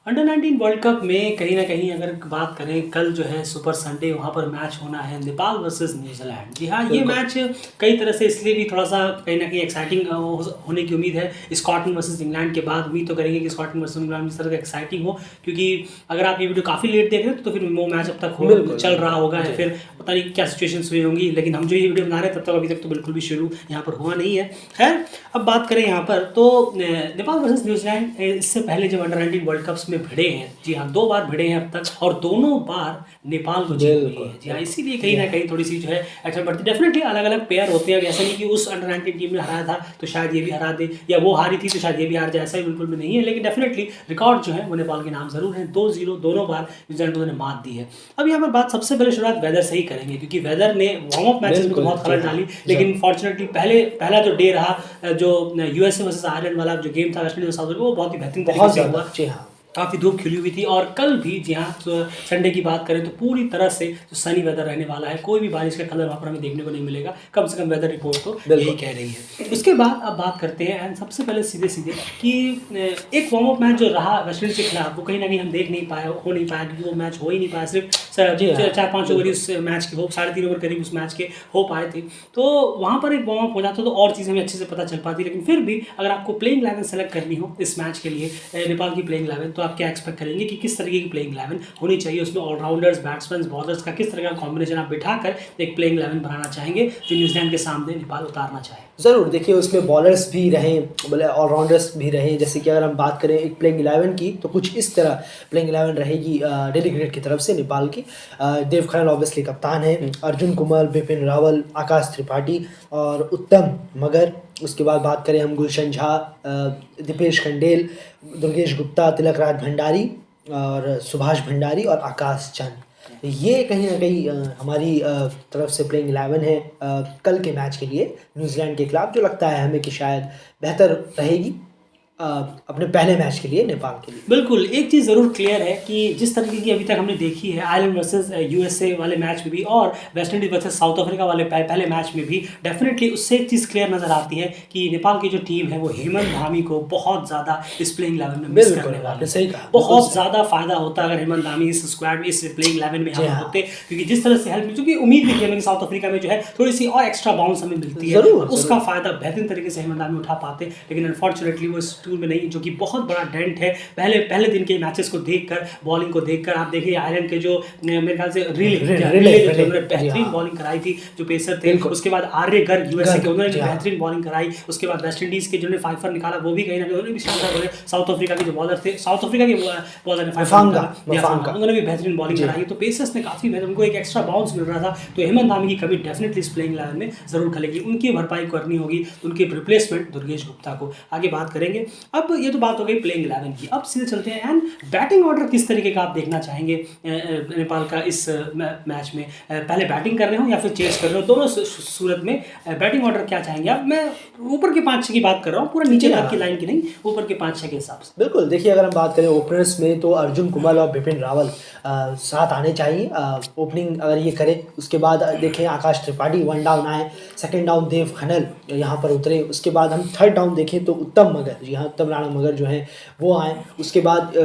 Under 19 world cup में कहीं ना कहीं अगर बात करें, कल जो है सुपर संडे वहाँ पर मैच होना है नेपाल वर्सेस न्यूजीलैंड। जी हाँ, ये बिल्कुल। मैच कई तरह से इसलिए भी थोड़ा सा कहीं ना कहीं एक्साइटिंग होने की उम्मीद है। स्कॉटलैंड वर्सेस इंग्लैंड के बाद उम्मीद तो करेंगे कि स्कॉटलैंड वर्सेस इंग्लैंड इस तरह का एक्साइटिंग हो, क्योंकि अगर आप ये वीडियो काफ़ी लेट देख रहे हैं तो फिर वो मैच अब तक हो बिल्कुल, चल रहा होगा, जी। या फिर पता नहीं क्या सिचुएशंस हुई होंगी। लेकिन हम जो ये वीडियो बना रहे हैं तब तक अभी तक तो बिल्कुल भी शुरू यहाँ पर हुआ नहीं है। खैर, अब बात करें यहाँ पर तो नेपाल वर्सेस न्यूजीलैंड इससे पहले जब अंडर 19 वर्ल्ड कप्स में भिड़े हैं, जी हाँ 2 बार भिड़े हैं अब तक, और दोनों बार नेपाल को जीत मिली है। जी हाँ, इसीलिए कहीं ना कहीं थोड़ी सी जो है एक्शन बढ़ती है। डेफिनेटली अलग अलग पेयर होते हैं, ऐसा नहीं कि उस अंडर 19 टीम ने हराया था तो शायद ये भी हरा दे, या वो हारी थी तो शायद ये भी हार जाए, ऐसा ही बिल्कुल भी नहीं है। लेकिन डेफिनेटली रिकॉर्ड जो है वो नेपाल के नाम जरूर है। 2-0 दोनों बार न्यूजीलैंड को उन्होंने मात दी है। अब यहाँ पर बात सबसे पहले शुरुआत वेदर से ही करेंगे, क्योंकि वेदर ने वार्म अप मैचेस में तो बहुत खबर डाली, लेकिन फॉर्चुनेटली पहला जो डे रहा, जो यूएसए वर्सेस आयरलैंड वाला जो गेम था वेस्ट इंडीज साउथ अफ्रीका, वो बहुत ही बेहतरीन तरीके से हुआ। जी हाँ, काफ़ी धूप खिली हुई थी, और कल भी जी हाँ संडे की बात करें तो पूरी तरह से जो सनी वेदर रहने वाला है, कोई भी बारिश का कलर वहाँ पर हमें देखने को नहीं मिलेगा, कम से कम वेदर रिपोर्ट तो यही कह रही है। उसके बाद अब बात करते हैं एंड सबसे पहले सीधे कि एक वार्म अप मैच जो रहा वेस्ट इंडीज के खिलाफ, वो कहीं ना कहीं हम देख नहीं पाए, हो नहीं पाया, क्योंकि वो मैच हो ही नहीं पाया। सिर्फ 4-5 ओवर उस मैच के हो, 3.5 ओवर करीब उस मैच के हो पाए थे। तो वहाँ पर एक वार्म अप हो जाता तो और चीज़ें हमें अच्छे से पता चल पाती। लेकिन फिर भी अगर आपको प्लेइंग 11 सेलेक्ट करनी हो इस मैच के लिए, नेपाल की प्लेइंग 11, तो आप क्या एक्सपेक्ट करेंगे कि किस तरीके की प्लेइंग 11 होनी चाहिए? उसमें ऑलराउंडर्स, बैट्समैन, बॉलर्स का किस तरह का कॉम्बिनेशन आप बिठाकर एक प्लेइंग 11 बनाना चाहेंगे जो न्यूजीलैंड के सामने नेपाल उतारना चाहे? ज़रूर। देखिए, उसमें बॉलर्स भी रहें, बोले ऑलराउंडर्स भी रहें। जैसे कि अगर हम बात करें एक प्लेइंग 11 की, तो कुछ इस तरह प्लेइंग 11 रहेगी दिल्ली क्रिकेट की तरफ से नेपाल की। देव खनल ऑब्वियसली कप्तान है, अर्जुन कुमार, बिपिन रावल, आकाश त्रिपाठी और उत्तम मगर। उसके बाद बात करें हम गुलशन झा, दीपेश खंडेल, दुर्गेश गुप्ता, तिलक राज भंडारी और सुभाष भंडारी और आकाश चंद। ये कहीं ना कहीं हमारी तरफ से प्लेइंग 11 है कल के मैच के लिए न्यूजीलैंड के खिलाफ, जो लगता है हमें कि शायद बेहतर रहेगी अपने पहले मैच के लिए नेपाल के लिए। बिल्कुल, एक चीज़ ज़रूर क्लियर है कि जिस तरीके की अभी तक हमने देखी है आयरलैंड वर्सेस यूएसए वाले मैच में भी, और West Indies versus south Africa वाले पहले मैच में भी, डेफिनेटली उससे एक चीज़ क्लियर नज़र आती है कि नेपाल की जो टीम है वो हेमंत धामी को बहुत ज़्यादा इस प्लेइंग 11 में मिस करने वाली है। सही कहा, बहुत ज़्यादा फायदा होता अगर हेमंत धामी इस स्क्वाड में, इस प्लेइंग 11 में हम होते, क्योंकि जिस तरह से हेल्प मिलती, क्योंकि उम्मीद भी थी हमें साउथ अफ्रीका में जो है थोड़ी सी और एक्स्ट्रा बाउंस हमें मिलती है, उसका फ़ायदा बेहतरीन तरीके से हेमंत धामी उठा पाते। लेकिन अनफॉर्चुनेटली वो इस टूर में नहीं, जो कि बहुत बड़ा डेंट है। पहले दिन के मैचेस को देखकर, बॉलिंग को देखकर आप देखिए आयरलैंड के जो मेरे ख्याल से रिले उन्होंने बेहतरीन बॉलिंग कराई थी जो पेसर थे। उसके बाद आर्य गर्ग यूएसए के, उन्होंने बेहतरीन बॉलिंग कराई। उसके बाद वेस्ट इंडीज के जिन्होंने फाइफर निकाला वो भी कहीं ना कहीं उन्होंने भी शानदार बोले। साउथ अफ्रीका के जो बॉलर थे, साउथ अफ्रीका के बॉलर ने फाइफर निकाला, उन्होंने भी बेहतरीन बॉलिंग कराई। तो पेसर्स ने काफ़ी बेहतर, उनको एक एक्स्ट्रा बाउंस मिल रहा था। तो हेमंत धामी की कमी डेफिनेटली इस प्लेइंग 11 में जरूर खलेगी, उनकी भरपाई करनी होगी, उनके रिप्लेसमेंट दुर्गेश गुप्ता को आगे बात करेंगे। अब ये तो बात हो गई प्लेइंग 11 की, अब सीधे चलते हैं एंड बैटिंग ऑर्डर किस तरीके का आप देखना चाहेंगे नेपाल का इस मैच में? पहले बैटिंग कर रहे हो या फिर चेस कर रहे हो, दोनों सूरत में बैटिंग ऑर्डर क्या चाहेंगे आप? मैं ऊपर के 5-6 की बात कर रहा हूँ, पूरा नीचे तक की लाइन की नहीं, ऊपर के 5-6 के हिसाब से। बिल्कुल। देखिए, अगर हम बात करें ओपनर्स में तो अर्जुन कुमार और बिपिन रावल साथ आने चाहिए, ओपनिंग अगर ये करें। उसके बाद देखें आकाश त्रिपाठी 1 डाउन आए, 2nd डाउन देव खनल यहाँ पर उतरे। उसके बाद हम 3rd डाउन देखें तो उत्तम मगर, जी हाँ उत्तम राणा मगर जो है वो आए। उसके बाद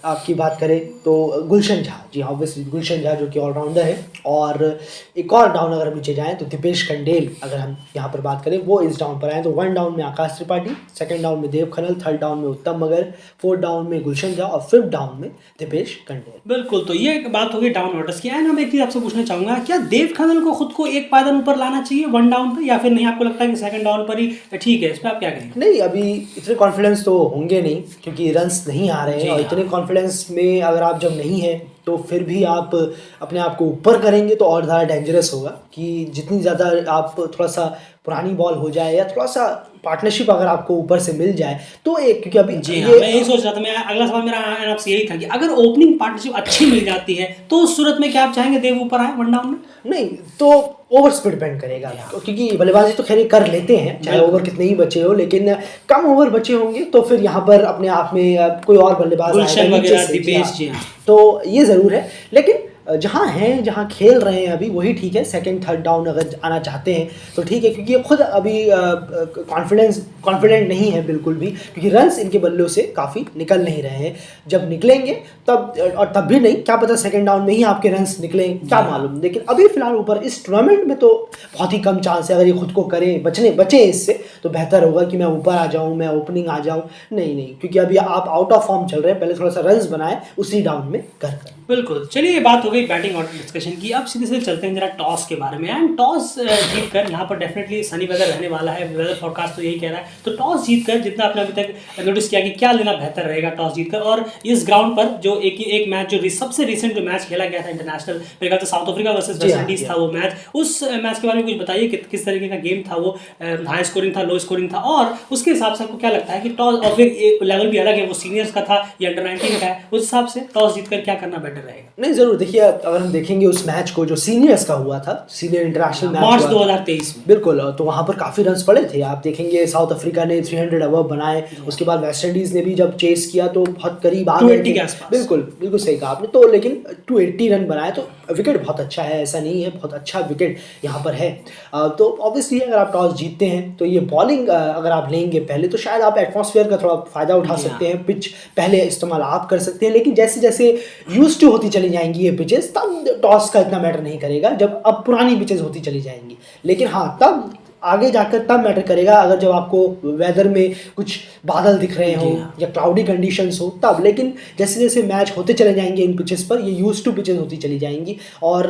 आपकी बात करें तो गुलशन झा, जी हाँ ऑब्वियसली गुलशन झा जो कि ऑलराउंडर है। और एक और डाउन अगर हम नीचे जाएँ तो दीपेश खंडेल, अगर हम यहाँ पर बात करें वो इस डाउन पर आए। तो 1 डाउन में आकाश त्रिपाठी, 2nd डाउन में देव खनल, 3rd डाउन में उत्तम मगर, 4th डाउन में गुलशन झा और 5th डाउन में दीपेश खंडेल। बिल्कुल, तो ये बात होगी डाउन ऑर्डर्स की। एंड मैं एक चीज़ आपसे पूछना चाहूँगा, क्या देव खनल को खुद को एक पायदान ऊपर लाना चाहिए 1 डाउन पर, या फिर नहीं आपको लगता है कि 2nd डाउन पर ही ठीक है? इस पर आप क्या कहेंगे? नहीं, अभी इतने कॉन्फिडेंस तो होंगे नहीं, क्योंकि रन्स नहीं आ रहे हैं। और इतने कॉन्फिडेंस में अगर आप जब नहीं हैं तो फिर भी आप अपने आप को ऊपर करेंगे तो और ज़्यादा डेंजरस होगा। कि जितनी ज़्यादा आप थोड़ा सा पुरानी बॉल हो जाए या थोड़ा सा पार्टनरशिप अगर आपको ऊपर से मिल जाए तो एक, क्योंकि अभी जी हाँ, मैं यही सोच रहा था। मैं अगला सवाल मेरा आपसे यही था कि अगर ओपनिंग पार्टनरशिप अच्छी मिल जाती है तो उस सूरत में क्या आप चाहेंगे देव ऊपर आए 1 डाउन में? नहीं, तो ओवर स्पीड डिपेंड करेगा, क्योंकि बल्लेबाजी तो खैर कर लेते हैं चाहे ओवर कितने ही बचे हो, लेकिन कम ओवर बचे होंगे तो फिर यहाँ पर अपने आप में कोई और बल्लेबाज आएगा नीचे से, तो ये ज़रूर है। लेकिन जहाँ हैं, जहाँ खेल रहे हैं अभी वही ठीक है। सेकंड थर्ड डाउन अगर आना चाहते हैं तो ठीक है, क्योंकि ये खुद अभी कॉन्फिडेंट नहीं है बिल्कुल भी, क्योंकि रन्स इनके बल्लों से काफ़ी निकल नहीं रहे हैं। जब निकलेंगे तब, और तब भी नहीं, क्या पता सेकंड डाउन में ही आपके रन्स निकलें, क्या मालूम। लेकिन अभी फिलहाल ऊपर इस टूर्नामेंट में तो बहुत ही कम चांस है। अगर ये खुद को करें, बचे इससे, तो बेहतर होगा कि मैं ऊपर आ जाऊँ, मैं ओपनिंग आ जाऊँ। नहीं, क्योंकि अभी आप आउट ऑफ फॉर्म चल रहे हैं, पहले थोड़ा सा रन्स बनाए उसी डाउन में कर। बिल्कुल, चलिए ये बात हो गई बैटिंग ऑर्डर डिस्कशन की। अब सीधे से चलते हैं जरा टॉस के बारे में। एंड टॉस जीत कर यहाँ पर डेफिनेटली सनी वेदर रहने वाला है, वेदर फोरकास्ट तो यही कह रहा है। तो टॉस जीत कर, जितना आपने अभी तक नोटिस किया कि क्या लेना बेहतर रहेगा टॉस जीत कर, और इस ग्राउंड पर जो एक मैच जो सबसे रिसेंट जो मैच खेला गया था इंटरनेशनल, मेरे ख्याल से south Africa versus West Indies था वो मैच। उस मैच के बारे में कुछ बताइए कि किस तरीके का गेम था वो, हाई स्कोरिंग था, लो स्कोरिंग था, और उसके हिसाब से आपको क्या लगता है कि टॉस, और फिर लेवल भी अलग है, वो सीनियर्स का था या अंडर 19 का है, उस हिसाब से टॉस जीत कर क्या करना बेटर रहेगा? नहीं, जरूर देखिए, अगर हम देखेंगे उस मैच को जो सीनियर्स का हुआ था, सीनियर इंटरनेशनल मैच मार्च 2023 में, बिल्कुल, तो वहाँ पर काफ़ी रन्स पड़े थे। आप देखेंगे साउथ अफ्रीका ने 300 अबव बनाए, उसके बाद वेस्ट इंडीज़ ने भी जब चेस किया तो बहुत करीब आ गए थे। बिल्कुल सही कहा आपने। तो लेकिन 280 रन बनाए, तो विकेट बहुत अच्छा है, ऐसा नहीं है, बहुत अच्छा विकेट यहाँ पर है। तो ऑब्वियसली अगर आप टॉस जीतते हैं तो ये बॉलिंग अगर आप लेंगे पहले, तो शायद आप एटमॉस्फेयर का थोड़ा फ़ायदा उठा सकते हैं, पिच पहले इस्तेमाल आप कर सकते हैं। लेकिन जैसे जैसे यूज्ड टू होती चली जाएंगी ये पिचेस, तब टॉस का इतना मैटर नहीं करेगा, जब अब पुरानी पिचेस होती चली जाएंगी। लेकिन हाँ, तब आगे जाकर तब मैटर करेगा, अगर जब आपको वेदर में कुछ बादल दिख रहे हो या क्लाउडी कंडीशंस हो तब। लेकिन जैसे जैसे मैच होते चले जाएंगे इन पिचेस पर, ये यूज्ड टू पिचेस होती चली जाएंगी, और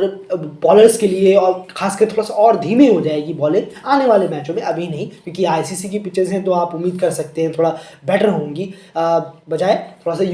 बॉलर्स के लिए, और खासकर थोड़ा सा और धीमे हो जाएगी बॉलिंग आने वाले मैचों में। अभी नहीं, क्योंकि आईसीसी की पिचेस हैं, तो आप उम्मीद कर सकते हैं थोड़ा बेटर होंगी, बजाय थोड़ा सा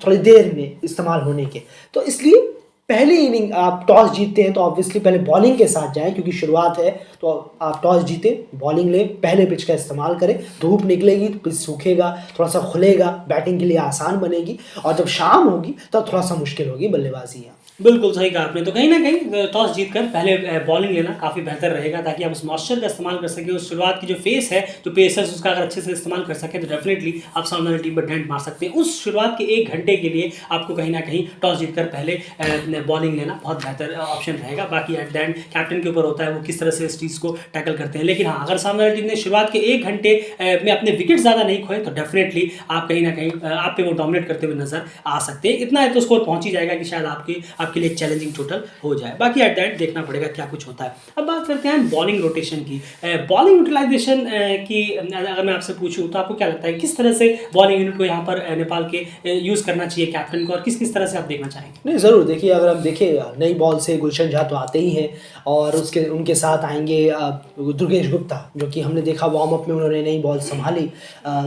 थोड़ी देर में इस्तेमाल होने के। तो इसलिए पहली इनिंग आप टॉस जीतते हैं तो ऑब्वियसली पहले बॉलिंग के साथ जाएं, क्योंकि शुरुआत है। तो आप टॉस जीते, बॉलिंग लें, पहले पिच का इस्तेमाल करें। धूप निकलेगी तो पिच सूखेगा, थोड़ा सा खुलेगा, बैटिंग के लिए आसान बनेगी, और जब शाम होगी तब थोड़ा सा मुश्किल होगी बल्लेबाजी। यहाँ बिल्कुल सही कहा आपने। तो कहीं ना कहीं टॉस जीतकर पहले बॉलिंग लेना काफ़ी बेहतर रहेगा, ताकि आप उस मॉइस्चर का इस्तेमाल कर सकें। उस शुरुआत की जो फेस है, जो पेसर्स उसका अगर अच्छे से इस्तेमाल कर सकें, तो डेफिनेटली आप सामने वाली टीम पर डेंट मार सकते हैं। उस शुरुआत के 1 घंटे के लिए आपको कहीं ना कहीं टॉस जीतकर पहले बॉलिंग लेना बहुत बेहतर ऑप्शन रहेगा। बाकी एट द एंड कैप्टन के ऊपर होता है वो किस तरह से इस चीज़ को टैकल करते हैं। लेकिन हाँ, अगर सामने वाली टीम ने शुरुआत के 1 घंटे में अपने विकेट ज़्यादा नहीं खोए, तो डेफिनेटली आप कहीं ना कहीं आप पे वो डोमिनेट करते हुए नजर आ सकते हैं। इतना है तो स्कोर पहुंच ही जाएगा कि शायद आपके लिए चैलेंजिंग हो जाए। बाकी एट द एंड देखना पड़ेगा क्या कुछ होता है। अब बात करते हैं बॉलिंग रोटेशन की, बॉलिंग यूटिलाइजेशन की। अगर मैं आपसे पूछूं तो आपको क्या लगता है किस तरह से बॉलिंग यूनिट को यहाँ पर नेपाल के यूज़ करना चाहिए कैप्टन को, और किस किस तरह से आप देखना चाहेंगे? नहीं, ज़रूर देखिए, अगर हम देखें नई बॉल से गुलशन झा तो आते ही हैं, और उनके साथ आएंगे दुर्गेश गुप्ता, जो कि हमने देखा वार्म अप में उन्होंने नई बॉल संभाली।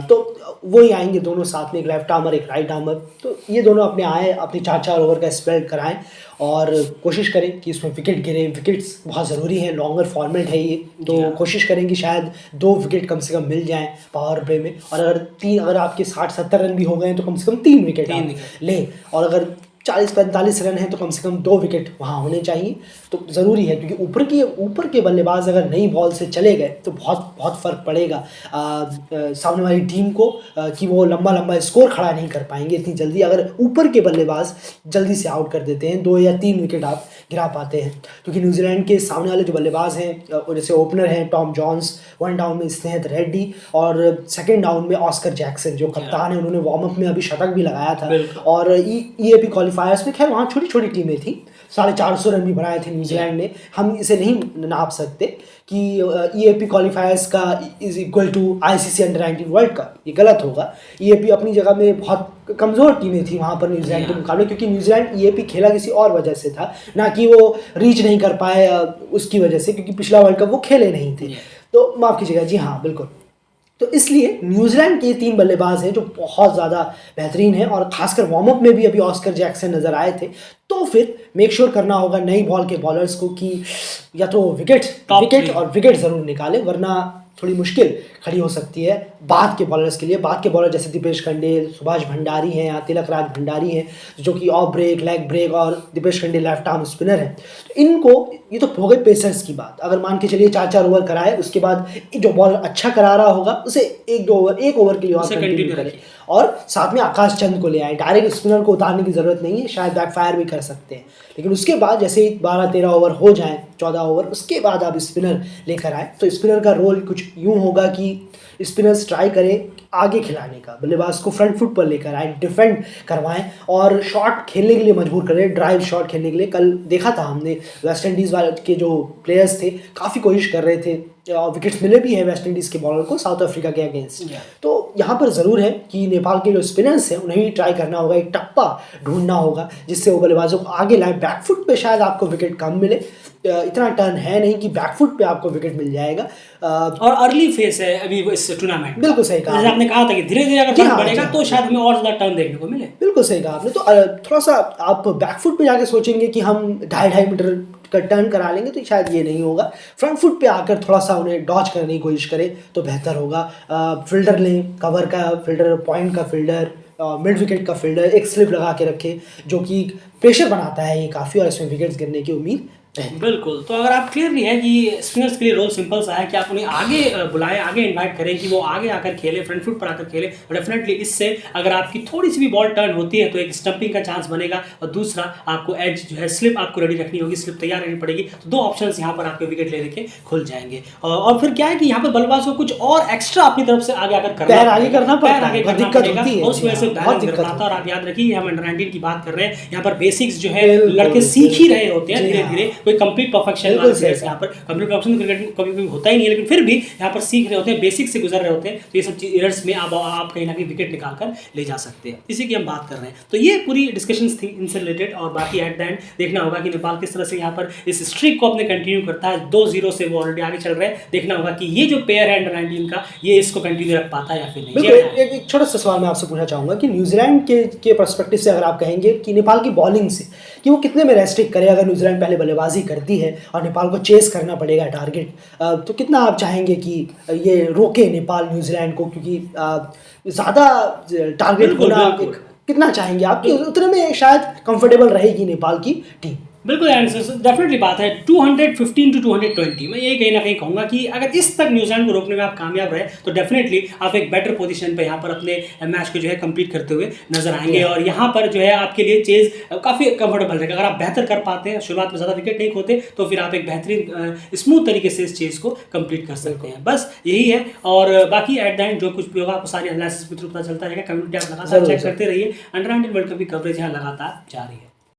तो वही आएंगे दोनों साथ में, एक लेफ्ट आर्मर एक राइट आर्मर। तो ये दोनों अपनी 4-4 ओवर का स्पेल कराएं, और कोशिश करें कि इसमें विकेट गिरे। विकेट्स बहुत ज़रूरी हैं, लॉन्गर फॉर्मेट है ये, तो कोशिश करें कि शायद 2 विकेट कम से कम मिल जाएं पावर प्ले में। और अगर आपके 60-70 रन भी हो गए तो कम से कम 3 विकेट लें, और अगर 40-45 रन है तो कम से कम 2 विकेट वहाँ होने चाहिए। तो ज़रूरी है, क्योंकि ऊपर के बल्लेबाज अगर नई बॉल से चले गए तो बहुत फ़र्क पड़ेगा सामने वाली टीम को, कि वो लंबा स्कोर खड़ा नहीं कर पाएंगे इतनी जल्दी। अगर ऊपर के बल्लेबाज जल्दी से आउट कर देते हैं, 2 या 3 विकेट आप गिरा पाते हैं। क्योंकि न्यूजीलैंड के सामने वाले जो बल्लेबाज हैं, जैसे ओपनर हैं टॉम जॉन्स, 1 डाउन में स्नेहत रेड्डी, और 2nd डाउन में ऑस्कर जैक्सन जो कप्तान है, उन्होंने वार्म अप में अभी शतक भी लगाया था। और ईएपी क्वालिफायर्स में, खैर वहाँ छोटी टीमें थी, 450 रन भी बनाए थे न्यूजीलैंड ने। हम इसे नहीं नाप सकते कि ईएपी क्वालिफायर्स का is equal to ICC under 19 world cup, ये गलत होगा। ईएपी अपनी जगह में बहुत कमज़ोर टीमें थी वहाँ पर न्यूजीलैंड के मुकाबले, क्योंकि न्यूजीलैंड ईएपी खेला किसी और वजह से था, ना कि वो रीच नहीं कर पाए उसकी वजह से, क्योंकि पिछला वर्ल्ड कप वो खेले नहीं थे। तो माफ़ कीजिएगा, जी हाँ बिल्कुल। तो इसलिए न्यूजीलैंड के 3 बल्लेबाज हैं जो बहुत ज़्यादा बेहतरीन हैं, और खासकर वार्म अप में भी अभी ऑस्कर जैक्सन नज़र आए थे। तो फिर मेक श्योर करना होगा नई बॉल के बॉलर्स को कि या तो विकेट और विकेट ज़रूर निकालें, वरना थोड़ी मुश्किल खड़ी हो सकती है बाद के बॉलर्स के लिए। बाद के बॉलर जैसे दीपेश खंडेल, सुभाष भंडारी हैं या तिलक राज भंडारी हैं, जो कि ऑफ ब्रेक, लेग ब्रेक, और Dipesh Khandel left arm spinner हैं। तो इनको, ये तो हो गई पेसर्स की बात। अगर मान के चलिए 4-4 ओवर कराए, उसके बाद जो बॉलर अच्छा करा रहा होगा उसे 1 ओवर के लिए और कंटिन्यू करें, और साथ में आकाश चंद को ले आए। डायरेक्ट स्पिनर को उतारने की ज़रूरत नहीं है, शायद बैकफायर भी कर सकते हैं, लेकिन उसके बाद जैसे 12-13 ओवर हो जाएं, 14 ओवर, उसके बाद आप स्पिनर लेकर आए तो स्पिनर का रोल कुछ यूँ होगा कि स्पिनर्स ट्राई करें आगे खिलाने का, बल्लेबाज को फ्रंट फुट पर लेकर आए, डिफेंड करवाएं और शॉट खेलने के लिए मजबूर करें, ड्राइव शॉट खेलने के लिए। कल देखा था हमने वेस्ट इंडीज़ वाले के जो प्लेयर्स थे काफ़ी कोशिश कर रहे थे और विकेट्स मिले भी हैं वेस्ट इंडीज़ के बॉलर को साउथ अफ्रीका के अगेंस्ट। तो यहाँ पर ज़रूर है कि नेपाल के जो स्पिनर्स हैं उन्हें भी ट्राई करना होगा, एक टप्पा ढूंढना होगा जिससे वो बल्लेबाजों को आगे लाए। बैकफुट पे शायद आपको विकेट कम मिले, इतना टर्न है नहीं कि बैकफुट पे आपको विकेट मिल जाएगा। और अर्ली फेस है अभी इस टूर्नामेंट, बिल्कुल सही कहा, जैसे आपने कहा था कि धीरे धीरे अगर टर्न बढ़ेगा तो शायद हमें और ज़्यादा टर्न देखने को मिले। बिल्कुल सही कहा आपने। तो थोड़ा सा आप बैकफुट पे जाके सोचेंगे कि हम 2.5 मीटर का टर्न करा लेंगे तो शायद ये नहीं होगा। फ्रंट फुट पे आकर थोड़ा सा उन्हें डॉज करने की कोशिश करें तो बेहतर होगा। फील्डर लें, कवर का फील्डर, पॉइंट का फील्डर, मिड विकेट का फील्डर, एक स्लिप लगा के रखें जो कि प्रेशर बनाता है ये काफ़ी और इसमें विकेट्स गिरने की उम्मीद। बिल्कुल। तो अगर आप क्लियरली है कि स्पिनर्स के लिए रोल सिंपल सा है कि आप उन्हें आगे बुलाएं, आगे इनवाइट करें कि वो आगे आकर खेले, फ्रंट फुट पर आकर खेले। और डेफिनेटली इससे अगर आपकी थोड़ी सी भी बॉल टर्न होती है तो एक स्टंपिंग का चांस बनेगा और दूसरा आपको एज जो है स्लिप आपको रेडी रखनी होगी, स्लिप तैयार रखनी पड़ेगी। तो दो ऑप्शंस यहाँ पर आपके विकेट लेने के खुल जाएंगे। और फिर क्या है कि यहाँ पर बल्लेबाज को कुछ और एक्स्ट्रा अपनी तरफ से आगे आकर पैर आगे करना पड़ता है, दिक्कत होती है, उस वजह से बैलेंस कर पाता। और आप याद रखिए हम अंडर 19 की बात कर रहे हैं, यहाँ पर बेसिक्स जो है लड़के सीख ही रहे होते हैं धीरे धीरे। कोई कंप्लीट परफेक्शन यहाँ पर कंप्लीट परफेक्शन क्रिकेट कभी होता ही नहीं है, लेकिन फिर भी यहाँ पर सीख रहे होते हैं, बेसिक से गुजर रहे होते हैं। तो ये सब एरर्स में आप कहीं ना कहीं विकेट निकाल कर ले जा सकते हैं, इसी की हम बात कर रहे हैं। तो ये पूरी डिस्कशंस थी इनसे रिलेटेड। और बाकी एट द एंड देखना होगा कि नेपाल किस तरह से यहाँ पर इस स्ट्रीक को अपने कंटिन्यू करता है। 2-0 से वो ऑलरेडी आगे चल रहे हैं। देखना होगा कि ये जो पेयर है अंडर 19 का, ये इसको कंटिन्यू रख पाता है या फिर नहीं। एक छोटा सा सवाल मैं आपसे पूछना चाहूँगा कि न्यूजीलैंड के पर्सपेक्टिव से अगर आप कहेंगे कि नेपाल की बॉलिंग से कि वो कितने में रेस्ट्रिक्ट करे, अगर न्यूजीलैंड पहले बल्लेबाजी करती है और नेपाल को चेस करना पड़ेगा टारगेट, तो कितना आप चाहेंगे कि ये रोके नेपाल न्यूजीलैंड को, क्योंकि ज़्यादा टारगेट होना कितना चाहेंगे आप कि उतने में शायद कंफर्टेबल रहेगी नेपाल की टीम? बिल्कुल डेफिनेटली बात है 215 to 220। मैं यही कहीं ना कहीं कहूँगा कि अगर इस तक न्यूजीलैंड को रोकने में आप कामयाब रहे तो डेफिनेटली आप एक बेटर पोजीशन पे यहाँ पर अपने मैच को जो है कंप्लीट करते हुए नजर आएंगे। और यहाँ पर जो है आपके लिए चेज काफ़ी कंफर्टेबल रहेगा। अगर आप बेहतर कर पाते हैं, शुरुआत में ज़्यादा विकेट नहीं खोते, तो फिर आप एक बेहतरीन स्मूथ तरीके से इस चेज को कंप्लीट कर सकते हैं। बस यही है। और बाकी एट द एंड जो कुछ भी होगा आपको सारी एनालिसिस के थ्रू पता चलता रहेगा। कम्युनिटी आप लगातार चेक करते रहिए। अंडर 19 वर्ल्ड कप की कवरेज यहाँ लगातार जारी है।